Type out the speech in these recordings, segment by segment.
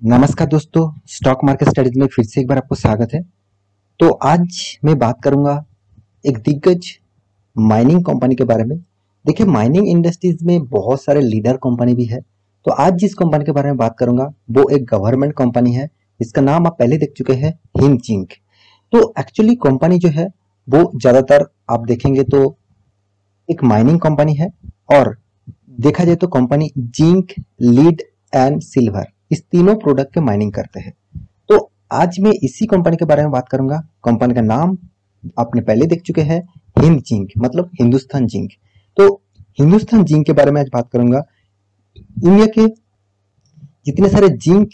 नमस्कार दोस्तों, stock market studies में फिर से एक बार आपको स्वागत है। तो आज मैं बात करूंगा एक दिग्गज माइनिंग कंपनी के बारे में। देखिए, माइनिंग इंडस्ट्रीज में बहुत सारे लीडर कंपनी भी है। तो आज जिस कंपनी के बारे में बात करूंगा वो एक गवर्नमेंट कंपनी है। इसका नाम आप पहले देख चुके हैं, हिंद जिंक। तो एक्चुअली कंपनी जो है वो ज्यादातर आप देखेंगे तो एक माइनिंग कंपनी है, और देखा जाए तो company zinc, lead and silver इस तीनों प्रोडक्ट के माइनिंग करते हैं। तो आज मैं इसी कंपनी के बारे में बात करूंगा। कंपनी का नाम आपने पहले देख चुके हैं, हिंद जिंक, मतलब हिंदुस्तान जिंक। तो हिंदुस्तान जिंक के बारे में आज बात करूंगा। इंडिया के जितने सारे जिंक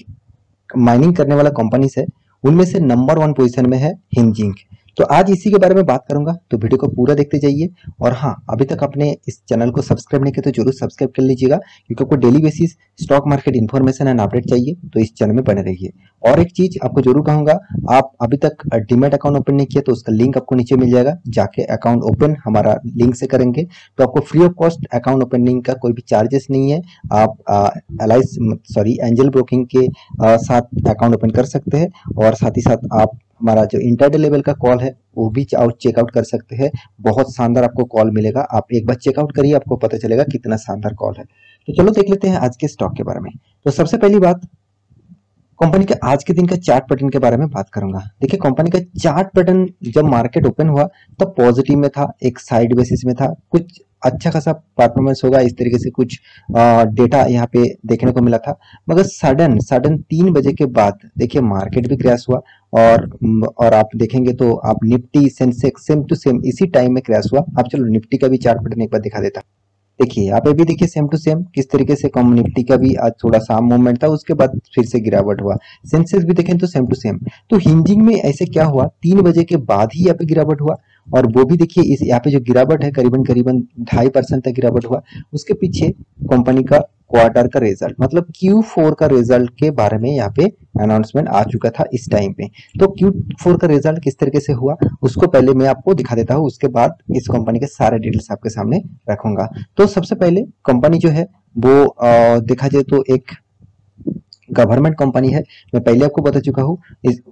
माइनिंग करने वाला कंपनीज है उनमें से नंबर 1 पोजीशन में है हिंद जिंक। तो आज इसी के बारे में बात करूंगा, तो वीडियो को पूरा देखते जाइए। और हाँ, अभी तक आपने इस चैनल को सब्सक्राइब नहीं किया तो जरूर सब्सक्राइब कर लीजिएगा, क्योंकि आपको daily basis stock market information and update चाहिए तो इस चैनल में बने रहिए। और एक चीज आपको जरूर कहूंगा, आप अभी तक डीमैट अकाउंट ओपन नहीं किया तो उसका लिंक आपको नीचे मिल जाएगा। जाके अकाउंट ओपन हमारा लिंक से करेंगे तो आपको free of cost account opening का कोई भी चार्जेस नहीं है। आप एंजल ब्रोकिंग के साथ अकाउंट ओपन कर सकते हैं, और साथ ही साथ आप हमारा जो इंटरडे लेवल का कॉल है वो भी चेकआउट कर सकते हैं। बहुत शानदार आपको कॉल मिलेगा, आप एक बार चेकआउट करिए, आपको पता चलेगा कितना शानदार कॉल है। तो चलो देख लेते हैं आज के स्टॉक के बारे में। तो सबसे पहली बात, कंपनी के आज के दिन का चार्ट पैटर्न के बारे में बात करूंगा। देखिए, कंपनी का चार्ट पैटर्न जब मार्केट ओपन हुआ तब पॉजिटिव में था, एक साइड बेसिस में था, कुछ अच्छा खासा परफॉर्मेंस होगा इस तरीके से कुछ डेटा यहाँ पे देखने को मिला था। मगर सडन 3 बजे के बाद देखिए मार्केट भी क्रैश हुआ, और आप देखेंगे तो आप Nifty Sensex same to same इसी टाइम में क्रैश हुआ। आप चलो निफ्टी का भी चार्ट पैटर्न एक बार दिखा देता। देखिए यहाँ पे भी देखिए सेम टू सेम किस तरीके से कम निफ्टी का भी आज थोड़ा सा मूवमेंट था, उसके बाद फिर से गिरावट हुआ। सेंसेक्स भी देखें तो सेम टू सेम। तो हिंजिंग में ऐसे क्या हुआ, 3 बजे के बाद ही यहाँ पे गिरावट हुआ, और वो भी देखिए इस यहाँ पे जो गिरावट है करीबन 2.5% तक गिरावट हुआ। उसके पीछे कंपनी का क्वार्टर का रिजल्ट, मतलब Q4 का रिजल्ट के बारे में यहाँ पे अनाउंसमेंट आ चुका था इस टाइम पे। तो Q4 का रिजल्ट किस तरीके से हुआ उसको पहले मैं आपको दिखा देता हूँ, उसके बाद इस कंपनी के सारे डिटेल्स आपके सामने रखूंगा। तो सबसे पहले कंपनी जो है वो देखा जाए तो एक गवर्नमेंट कंपनी है, मैं पहले आपको बता चुका हूँ।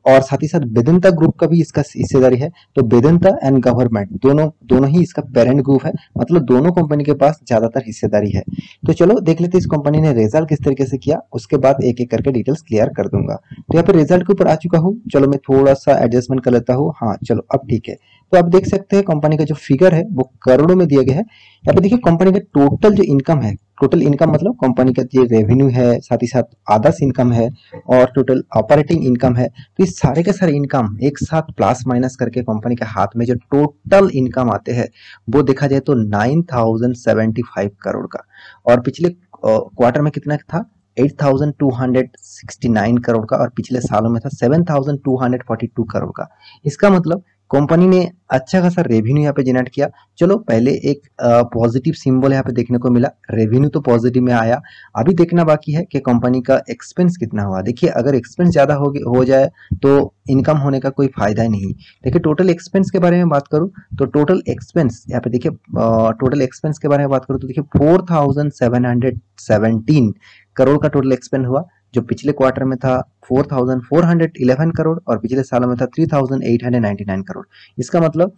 और साथ ही साथ वेदांता ग्रुप का भी इसका हिस्सेदारी है। तो वेदांता एंड गवर्नमेंट दोनों ही इसका पेरेंट ग्रुप है, मतलब दोनों कंपनी के पास ज्यादातर हिस्सेदारी है। तो चलो देख लेते हैं इस कंपनी ने रिजल्ट किस तरीके से किया, उसके बाद एक एक करके डिटेल्स क्लियर कर दूंगा। तो यहाँ पे रिजल्ट के ऊपर आ चुका हूँ, चलो मैं थोड़ा सा एडजस्टमेंट कर लेता हूँ। हाँ चलो अब ठीक है। तो आप देख सकते हैं कंपनी का जो फिगर है वो करोड़ों में दिया गया है। यहाँ पे देखिए कंपनी का टोटल जो इनकम है, टोटल इनकम मतलब कंपनी का जो रेवेन्यू है, साथ ही साथ अदर्स इनकम है, और टोटल ऑपरेटिंग इनकम है। तो ये सारे के सारे इनकम एक साथ प्लस माइनस करके कंपनी के हाथ में जो टोटल इनकम आते हैं वो देखा जाए तो 9075 करोड़ का। और पिछले क्वार्टर में कितना था, 8269 करोड़ का, और पिछले सालों में था 7242 करोड़ का। इसका मतलब कंपनी ने अच्छा खासा रेवेन्यू यहाँ पे जनरेट किया। चलो पहले एक पॉजिटिव सिंबल यहाँ पे देखने को मिला, रेवेन्यू तो पॉजिटिव में आया। अभी देखना बाकी है कि कंपनी का एक्सपेंस कितना हुआ। देखिए अगर एक्सपेंस ज्यादा हो जाए तो इनकम होने का कोई फायदा ही नहीं। देखिए टोटल एक्सपेंस के बारे में बात करूं तो टोटल एक्सपेंस यहाँ पे देखिए, टोटल एक्सपेंस के बारे में बात करूं तो देखिए 4717 करोड़ का टोटल एक्सपेंस हुआ, जो पिछले क्वार्टर में था 4411 करोड़, और पिछले सालों में था 3899 करोड़। इसका मतलब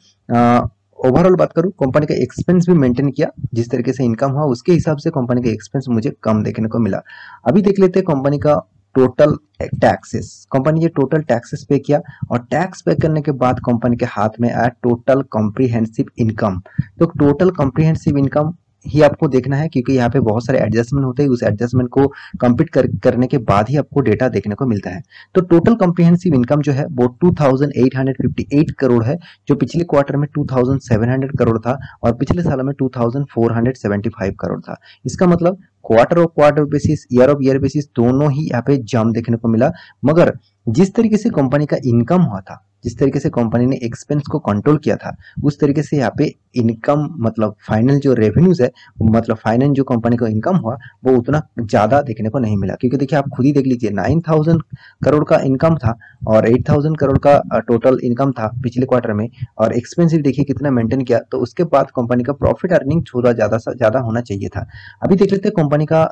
ओवरऑल बात करूं, कंपनी का एक्सपेंस भी मेंटेन किया, जिस तरीके से इनकम हुआ उसके हिसाब से कंपनी का एक्सपेंस मुझे कम देखने को मिला। अभी देख लेते हैं कंपनी का टोटल टैक्सेस। कंपनी ने टोटल टैक्सेस पे किया, और टैक्स पे करने के बाद कंपनी के हाथ में आया टोटल कॉम्प्रिहेंसिव इनकम। तो टोटल कॉम्प्रिहेंसिव इनकम ही आपको देखना है, क्योंकि यहाँ पे बहुत सारे एडजस्टमेंट होते हैं, उस एडजस्टमेंट को कंप्लीट करने के बाद ही आपको डेटा देखने को मिलता है। तो टोटल कॉम्प्रिहेंसिव इनकम जो है वो 2858 करोड़ है, जो पिछले क्वार्टर में 2700 करोड़ था, और पिछले साल में 2475 करोड़ था। इसका मतलब quarter of quarter basis, year of year basis दोनों ही यहाँ पे जंप देखने को मिला। मगर जिस तरीके से कंपनी का इनकम हुआ था जिस तरीके से कंपनी ने एक्सपेंस को कंट्रोल किया था, उस तरीके से यहाँ पे इनकम मतलब फाइनल जो रेवेन्यूज है, मतलब फाइनल जो कंपनी को इनकम हुआ वो उतना ज़्यादा देखने को नहीं मिला। क्योंकि देखिए आप खुद ही देख लीजिए 9000 करोड़ का इनकम था और 8000 करोड़ का टोटल इनकम था पिछले क्वार्टर में, और एक्सपेंसिव देखिए कितना मेंटेन किया, तो उसके बाद कंपनी का प्रॉफिट अर्निंग थोड़ा ज़्यादा से ज़्यादा होना चाहिए था। अभी देख लेते हैं कंपनी का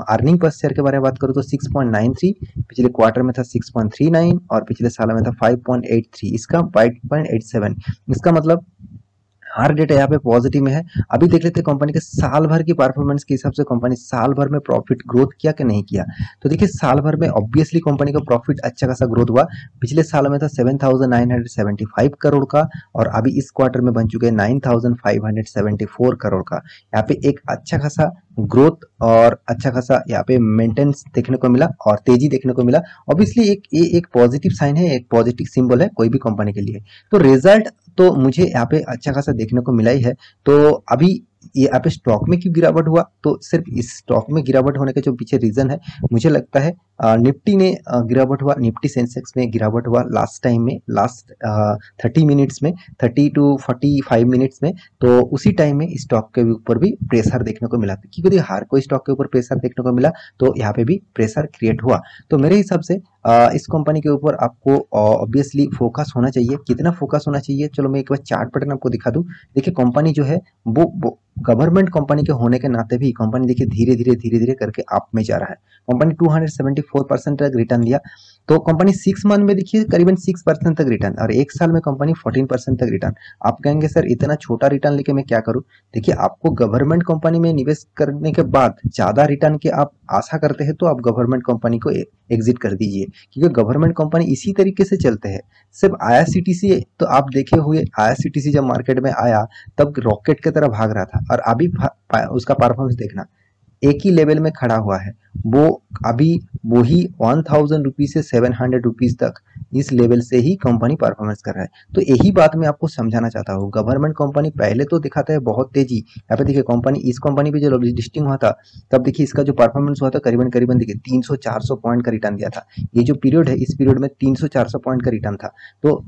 अर्निंग पर शेयर के बारे में बात करूँ तो 6.93, पिछले क्वार्टर में था 6.39 और पिछले साल में था 5.83, इसका 5.87, इसका मतलब हर डेटा यहाँ पे पॉजिटिव में है। अभी देख लेते हैं कंपनी के साल भर की परफॉर्मेंस के हिसाब से कंपनी साल भर में प्रॉफिट ग्रोथ किया कि नहीं किया। तो देखिए साल भर में ऑब्वियसली कंपनी का प्रॉफिट अच्छा खासा ग्रोथ हुआ। पिछले साल में था 7,975 करोड़ का और अभी इस क्वार्टर में बन चुके हैं 9,574 करोड़ का। यहाँ पे एक अच्छा खासा ग्रोथ और अच्छा खासा यहाँ पे मेंटेनेंस देखने को मिला और तेजी देखने को मिला। ऑब्वियसली एक पॉजिटिव साइन है, एक पॉजिटिव सिंबल है कोई भी कंपनी के लिए। तो रिजल्ट तो मुझे यहाँ पे अच्छा खासा देखने को मिला ही है। तो अभी ये यहाँ पे स्टॉक में क्यों गिरावट हुआ, तो सिर्फ इस स्टॉक में गिरावट होने के जो पीछे रीजन है, मुझे लगता है निफ्टी में गिरावट हुआ, निफ्टी सेंसेक्स में गिरावट हुआ लास्ट टाइम में, लास्ट 30 मिनट्स में, 30 टू 45 मिनट्स में। तो उसी टाइम में स्टॉक के ऊपर भी प्रेशर देखने को मिला, क्योंकि हर कोई स्टॉक के ऊपर प्रेशर देखने को मिला, तो यहाँ पे भी प्रेशर क्रिएट हुआ। तो मेरे हिसाब से इस कंपनी के ऊपर आपको ऑब्वियसली फोकस होना चाहिए। कितना फोकस होना चाहिए, चलो मैं एक बार चार्ट पैटर्न आपको दिखा दूं। देखिए कंपनी जो है वो गवर्नमेंट कंपनी के होने के नाते भी कंपनी देखिए धीरे धीरे करके अप में जा रहा है। कंपनी 274% तक रिटर्न दिया, तो कंपनी 6 मंथ में देखिए करीबन 6% तक रिटर्न, और एक साल में कंपनी 14% तक रिटर्न। आप कहेंगे सर इतना छोटा रिटर्न लेके मैं क्या करूं। देखिए आपको गवर्नमेंट कंपनी में निवेश करने के बाद ज्यादा रिटर्न की आप आशा करते हैं, तो आप गवर्नमेंट कंपनी को एग्जिट कर दीजिए, क्योंकि गवर्नमेंट कंपनी इसी तरीके से चलते हैं। सिर्फ IRCTC तो आप देखे हुए, IRCTC जब मार्केट में आया तब रॉकेट की तरह भाग रहा था, और अभी उसका परफॉर्मेंस देखना एक ही लेवल में खड़ा हुआ है। वो अभी वही 1000 रुपीज से 700 रुपीज तक इस लेवल से ही कंपनी परफॉर्मेंस कर रहा है। तो यही बात मैं आपको समझाना चाहता हूँ। गवर्नमेंट कंपनी पहले तो दिखाता है बहुत तेजी, यहाँ पे देखिए कंपनी, इस कंपनी पे जो लिस्टिंग हुआ था तब देखिए इसका जो परफॉर्मेंस हुआ था करीबन देखिए 300-400 पॉइंट का रिटर्न दिया था। ये जो पीरियड है, इस पीरियड में 300-400 पॉइंट का रिटर्न था। तो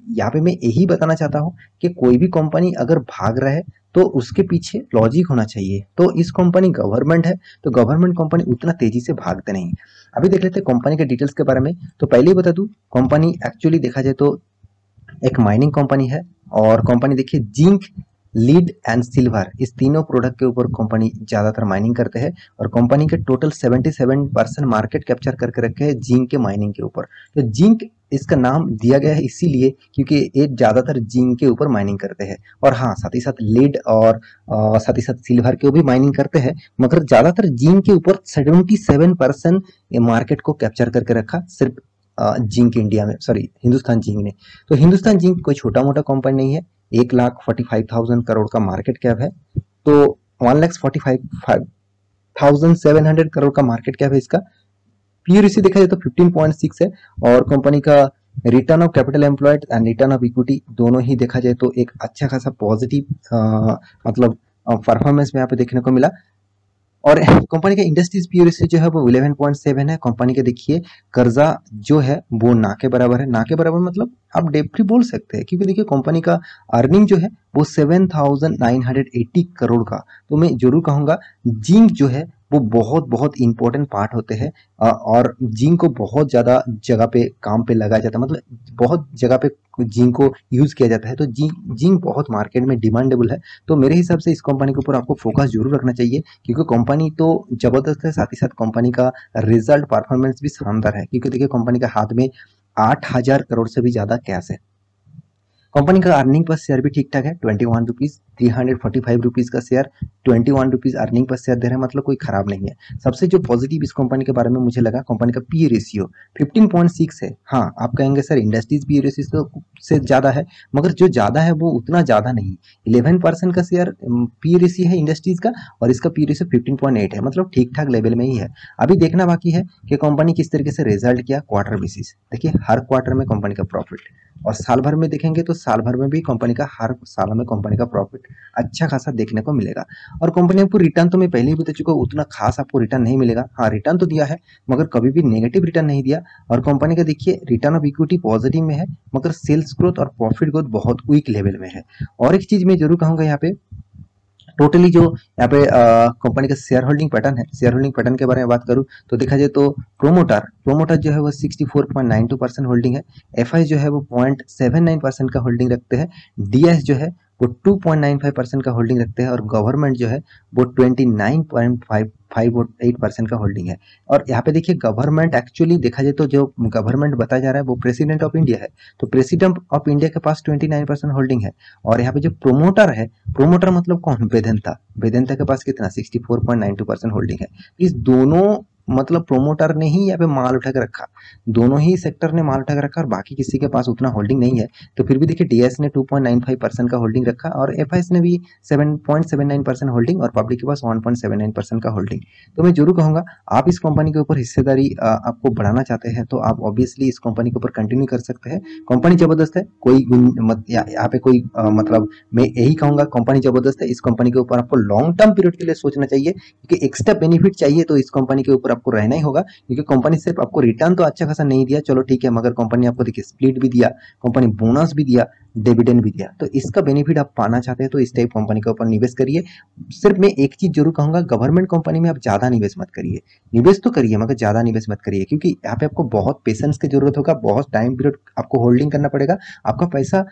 यहाँ पे मैं यही बताना चाहता हूँ कि कोई भी कंपनी अगर भाग रहा है तो उसके पीछे लॉजिक होना चाहिए। तो इस कंपनी गवर्नमेंट है, तो गवर्नमेंट कंपनी उतना तेजी से भागते नहीं। अभी देख लेते हैं कंपनी के डिटेल्स के बारे में। तो पहले ही बता दूं, कंपनी एक्चुअली देखा जाए तो एक माइनिंग कंपनी है, और कंपनी देखिए जिंक, लीड एंड सिल्वर, इस तीनों प्रोडक्ट के ऊपर कंपनी ज्यादातर माइनिंग करते हैं, और कंपनी के टोटल 77% मार्केट कैप्चर करके रखे हैं जिंक के माइनिंग के ऊपर। तो जिंक इसका नाम दिया गया है इसीलिए क्योंकि ये ज्यादातर जिंक के ऊपर माइनिंग करते हैं, और हाँ साथ ही साथ लीड और साथ ही साथ सिल्वर के भी माइनिंग करते हैं, मगर ज्यादातर जिंक के ऊपर 77% मार्केट को कैप्चर करके रखा सिर्फ जिंक इंडिया में, सॉरी हिंदुस्तान जिंक ने। तो हिंदुस्तान जिंक कोई छोटा मोटा कंपनी नहीं है, 1,45,000 करोड़ का मार्केट कैप है। तो 1,45,700 करोड़ का मार्केट कैप है इसका। पीआरसी देखा जाए तो 15.6 है, और कंपनी का return of capital employed and return of equity दोनों ही देखा जाए तो एक अच्छा खासा पॉजिटिव मतलब परफॉर्मेंस में यहाँ पे देखने को मिला। और कंपनी का इंडस्ट्रीज पीआरसी जो है वो 11.7 है। कंपनी के देखिए कर्जा जो है वो ना के बराबर है, ना के बराबर मतलब आप डेट फ्री बोल सकते हैं, क्योंकि देखिए कंपनी का अर्निंग जो है वो 7,980 करोड़ का। तो मैं जरूर कहूंगा जिंक जो है वो बहुत बहुत इंपॉर्टेंट पार्ट होते हैं, और जिंक को बहुत ज़्यादा जगह पे काम पे लगाया जाता है, मतलब बहुत जगह पे जिंक को यूज़ किया जाता है। तो जिंक बहुत मार्केट में डिमांडेबल है। तो मेरे हिसाब से इस कंपनी के ऊपर आपको फोकस जरूर रखना चाहिए, क्योंकि कंपनी तो जबरदस्त है, साथ ही साथ कंपनी का रिजल्ट परफॉर्मेंस भी शानदार है, क्योंकि देखिए कंपनी के हाथ में 8,000 करोड़ से भी ज़्यादा कैश है। कंपनी का अर्निंग पर शेयर भी ठीक ठाक है, 21 रुपीज, 345 रुपीज का शेयर, 21 रुपीज अर्निंग पर शेयर दे रहा है, मतलब कोई खराब नहीं है। सबसे जो पॉजिटिव इस कंपनी के बारे में मुझे लगा, कंपनी का पी रेशियो 15.6 है। हाँ आप कहेंगे सर इंडस्ट्रीज पी रेशियो से ज्यादा है, मगर जो ज्यादा है वो उतना ज्यादा नहीं। 11% का शेयर पी रेशियो है इंडस्ट्रीज का, और इसका पी रेशियो 15.8 है, मतलब ठीक ठाक लेवल में ही है। अभी देखना बाकी है कि कंपनी किस तरीके से रिजल्ट किया क्वार्टर बेसिस। देखिए हर क्वार्टर में कंपनी का प्रॉफिट, और साल भर में देखेंगे तो साल भर में भी कंपनी का, हर साल में कंपनी का प्रॉफिट अच्छा खासा देखने को मिलेगा। और कंपनी आपको रिटर्न तो मैं पहले ही बता चुका हूँ, उतना खास आपको रिटर्न नहीं मिलेगा। हाँ, रिटर्न तो दिया है मगर कभी भी नेगेटिव रिटर्न नहीं दिया। और कंपनी का देखिए रिटर्न ऑफ इक्विटी पॉजिटिव में है, मगर सेल्स ग्रोथ और प्रॉफिट ग्रोथ बहुत वीक लेवल में है। और एक चीज मैं जरूर कहूंगा यहाँ पे, टोटली जो यहाँ पे कंपनी का शेयर होल्डिंग पैटर्न है, शेयर होल्डिंग पैटर्न के बारे में बात करूँ तो देखा जाए तो प्रोमोटर जो है वो 64.92% होल्डिंग है, एफआई जो है वो 0.79% का होल्डिंग रखते हैं, डीएस जो है वो 2.95% का होल्डिंग रखते हैं, और गवर्नमेंट जो है वो 29.58% का होल्डिंग है। और यहाँ पे देखिए गवर्नमेंट एक्चुअली देखा जाए तो जो गवर्नमेंट बताया जा रहा है वो प्रेसिडेंट ऑफ इंडिया है, तो प्रेसिडेंट ऑफ इंडिया के पास 29% होल्डिंग है। और यहाँ पे जो प्रोमोटर है, प्रोमोटर मतलब कौन, वेदांता, वेदांता के पास कितना 64.92% होल्डिंग है। इस दोनों मतलब प्रोमोटर ने ही यहाँ पे माल उठा के रखा, दोनों ही सेक्टर ने माल उठा के रखा, और बाकी किसी के पास उतना होल्डिंग नहीं है। तो फिर भी देखिए डीएस ने 2.95% का होल्डिंग रखा, और एफआईएस ने भी 7.79% होल्डिंग, और पब्लिक के पास 1.79% का होल्डिंग। तो मैं जरूर कहूंगा आप इस कंपनी के ऊपर हिस्सेदारी आपको बढ़ाना चाहते हैं तो आप ऑब्वियसली इस कंपनी के ऊपर कंटिन्यू कर सकते हैं। कंपनी जबरदस्त है, कोई यहाँ पे कोई मतलब मैं यही कहूंगा कंपनी जबरदस्त है। इस कंपनी के ऊपर आपको लॉन्ग टर्म पीरियड के लिए सोचना चाहिए, क्योंकि एक्स्ट्रा बेनिफिट चाहिए तो इस कंपनी के ऊपर आपको रहना ही होगा। क्योंकि कंपनी सिर्फ आपको रिटर्न तो अच्छा खासा नहीं दिया, चलो ठीक है, मगर कंपनी आपको देखिए स्प्लिट भी दिया, कंपनी बोनस भी दिया, डिविडेंड भी दिया। तो इसका बेनिफिट आप पाना चाहते हैं तो इस टाइप कंपनी के ऊपर निवेश करिए। सिर्फ मैं एक चीज जरूर कहूंगा, गवर्नमेंट कंपनी में आप ज्यादा निवेश मत करिए, निवेश तो करिए मगर ज्यादा निवेश मत करिए, क्योंकि यहाँ पे आपको बहुत पेशेंस की जरूरत होगा, बहुत टाइम पीरियड आपको होल्डिंग करना पड़ेगा। आपका पैसा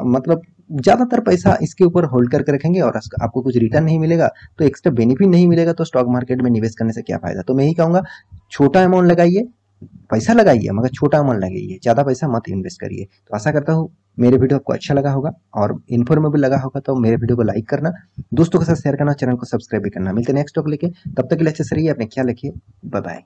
मतलब ज्यादातर पैसा इसके ऊपर होल्ड करके रखेंगे और आपको कुछ रिटर्न नहीं मिलेगा, तो एक्स्ट्रा बेनिफिट नहीं मिलेगा, तो स्टॉक मार्केट में निवेश करने से क्या फायदा। तो मैं ही कहूंगा छोटा अमाउंट लगाइए, पैसा लगाइए मगर छोटा अमाउंट लगाइए, ज्यादा पैसा मत इन्वेस्ट करिए। तो आशा करता हूँ मेरे वीडियो आपको अच्छा लगा होगा और इन्फॉर्मेबल लगा होगा। तो मेरे वीडियो को लाइक करना, दोस्तों के साथ शेयर करना, चैनल को सब्सक्राइब भी करना। मिलते हैं नेक्स्ट टॉक लेके, तब तक के लिए अच्छे से रहिए, अपने ख्याल रखिए, बाय बाय।